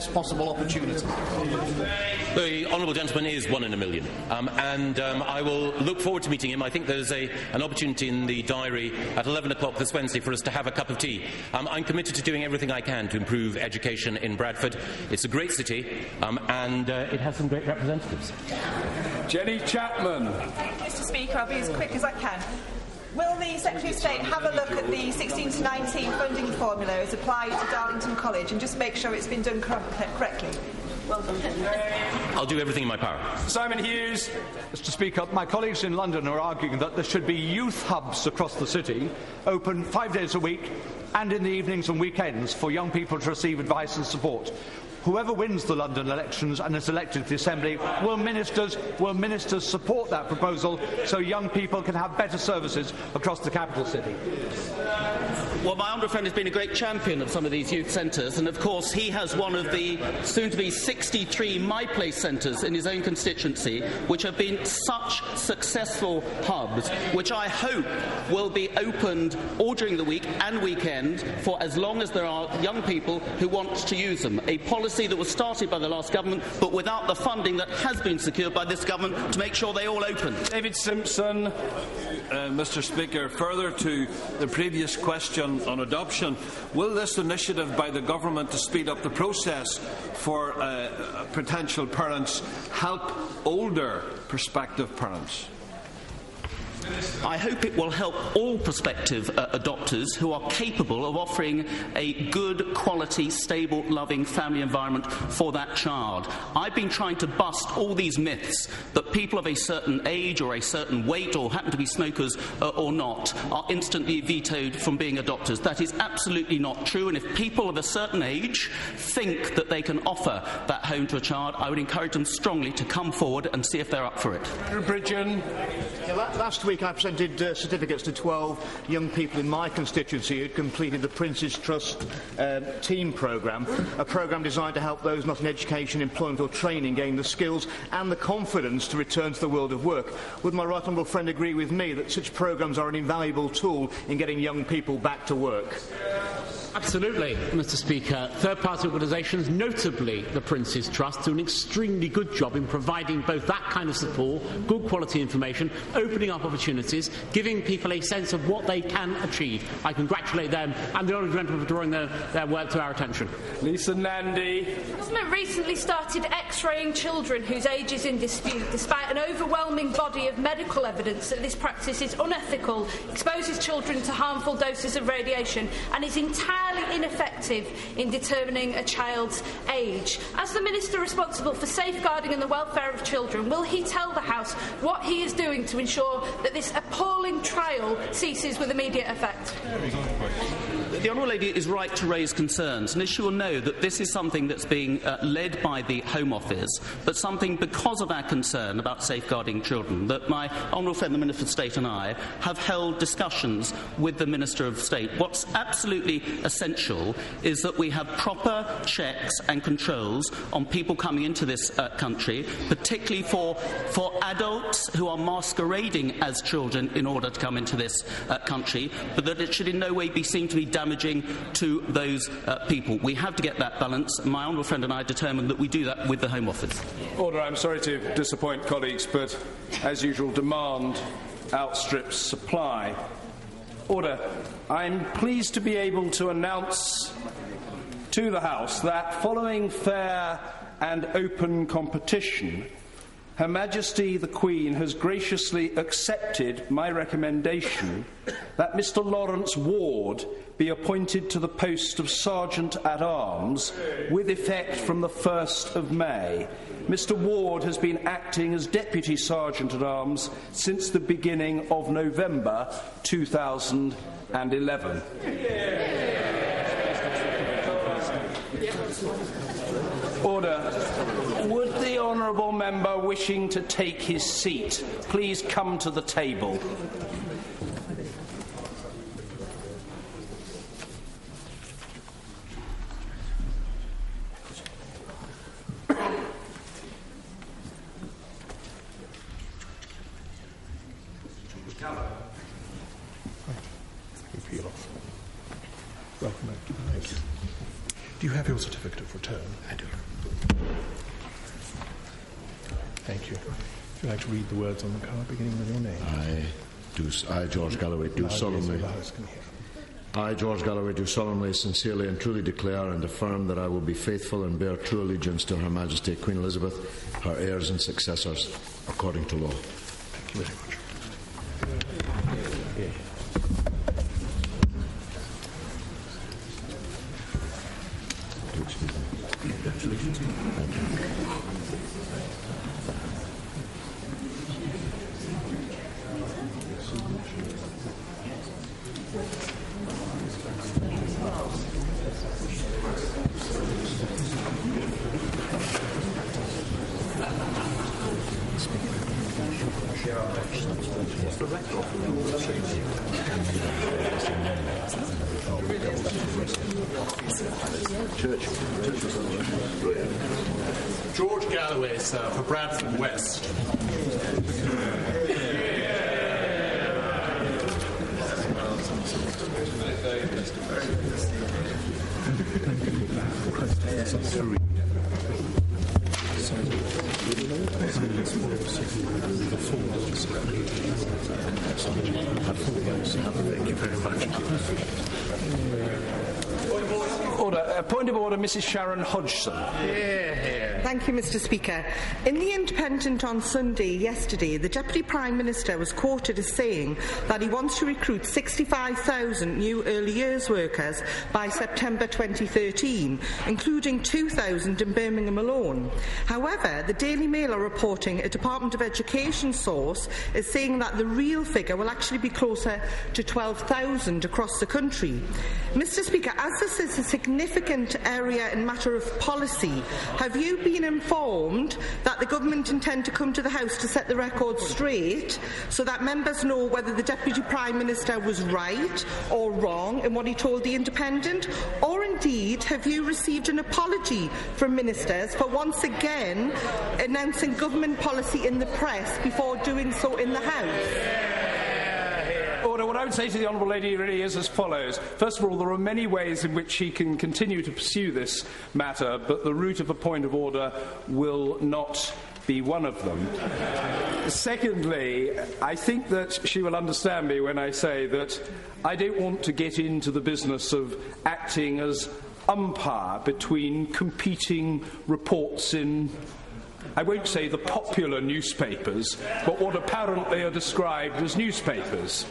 best possible opportunity? The honourable gentleman is one in a million, and I will look forward to meeting him. I think there's an opportunity in the diary at 11 o'clock this Wednesday for us to have a cup of tea. I'm committed to doing everything I can to improve education in Bradford. It's a great city, and it has some great representatives. Jenny Chapman. Mr. Speaker, I'll be as quick as I can. Will the Secretary of State have a look at the 16 to 19 funding formula as applied to Darlington College and just make sure it's been done correctly? Well done. I'll do everything in my power. Simon Hughes. Mr. Speaker, my colleagues in London are arguing that there should be youth hubs across the city, open 5 days a week and in the evenings and weekends for young people to receive advice and support. Whoever wins the London elections and is elected to the Assembly, will ministers support that proposal so young people can have better services across the capital city? Well, my honourable friend has been a great champion of some of these youth centres, and of course he has one of the soon-to-be 63 My Place centres in his own constituency, which have been such successful hubs, which I hope will be opened all during the week and weekend for as long as there are young people who want to use them. A policy that was started by the last government, but without the funding that has been secured by this government to make sure they all open. David Simpson. Mr. Speaker, further to the previous question on adoption, will this initiative by the government to speed up the process for potential parents help older prospective parents? I hope it will help all prospective adopters who are capable of offering a good, quality, stable, loving family environment for that child. I've been trying to bust all these myths that people of a certain age or a certain weight or happen to be smokers or not are instantly vetoed from being adopters. That is absolutely not true, and if people of a certain age think that they can offer that home to a child, I would encourage them strongly to come forward and see if they're up for it. Bridgen. Last week I presented certificates to 12 young people in my constituency who had completed the Prince's Trust Team Programme, a programme designed to help those not in education, employment or training gain the skills and the confidence to return to the world of work. Would my right honourable friend agree with me that such programmes are an invaluable tool in getting young people back to work? Absolutely, Mr. Speaker. Third-party organisations, notably the Prince's Trust, do an extremely good job in providing both that kind of support, good quality information, opening up opportunities, giving people a sense of what they can achieve. I congratulate them and the honourable gentleman for drawing their work to our attention. Lisa Nandy. The government recently started X-raying children whose age is in dispute, despite an overwhelming body of medical evidence that this practice is unethical, exposes children to harmful doses of radiation, and is entirely ineffective in determining a child's age. As the Minister responsible for safeguarding and the welfare of children, will he tell the House what he is doing to ensure that this appalling trial ceases with immediate effect? The Honourable Lady is right to raise concerns, and as she will know that this is something that's being led by the Home Office, but something because of our concern about safeguarding children, that my Honourable friend the Minister of State and I have held discussions with the Minister of State. What's absolutely essential is that we have proper checks and controls on people coming into this country, particularly for adults who are masquerading as children in order to come into this country, but that it should in no way be seen to be damaging to those people. We have to get that balance. My honourable friend and I are determined that we do that with the Home Office. Order. I'm sorry to disappoint colleagues, but as usual, demand outstrips supply. Order. I'm pleased to be able to announce to the House that following fair and open competition, Her Majesty the Queen has graciously accepted my recommendation that Mr. Lawrence Ward be appointed to the post of Sergeant-at-Arms with effect from the 1st of May. Mr. Ward has been acting as Deputy Sergeant-at-Arms since the beginning of November 2011. Order. Would the honourable member wishing to take his seat please come to the table? Do you have your certificate of return? I do. Thank you. Would you like to read the words on the card beginning with your name? I, George Galloway, do solemnly... I, George Galloway, do solemnly, sincerely and truly declare and affirm that I will be faithful and bear true allegiance to Her Majesty Queen Elizabeth, her heirs and successors, according to law. Thank you very much. Congratulations. Thank you. George Galloway, sir, for Bradford West. Thank you very much. Order. Point of order, Mrs. Sharon Hodgson. Thank you, Mr. Speaker. In The Independent on Sunday yesterday, the Deputy Prime Minister was quoted as saying that he wants to recruit 65,000 new early years workers by September 2013, including 2,000 in Birmingham alone. However, the Daily Mail are reporting a Department of Education source is saying that the real figure will actually be closer to 12,000 across the country. Mr. Speaker, as this is a significant area in matter of policy, have you been informed that the government intend to come to the House to set the record straight so that members know whether the Deputy Prime Minister was right or wrong in what he told The Independent? Or indeed, have you received an apology from ministers for once again announcing government policy in the press before doing so in the House? Order. What I would say to the Honourable Lady really is as follows. First of all, there are many ways in which she can continue to pursue this matter, but the route of a point of order will not be one of them. Secondly, I think that she will understand me when I say that I don't want to get into the business of acting as umpire between competing reports in, I won't say the popular newspapers, but what apparently are described as newspapers.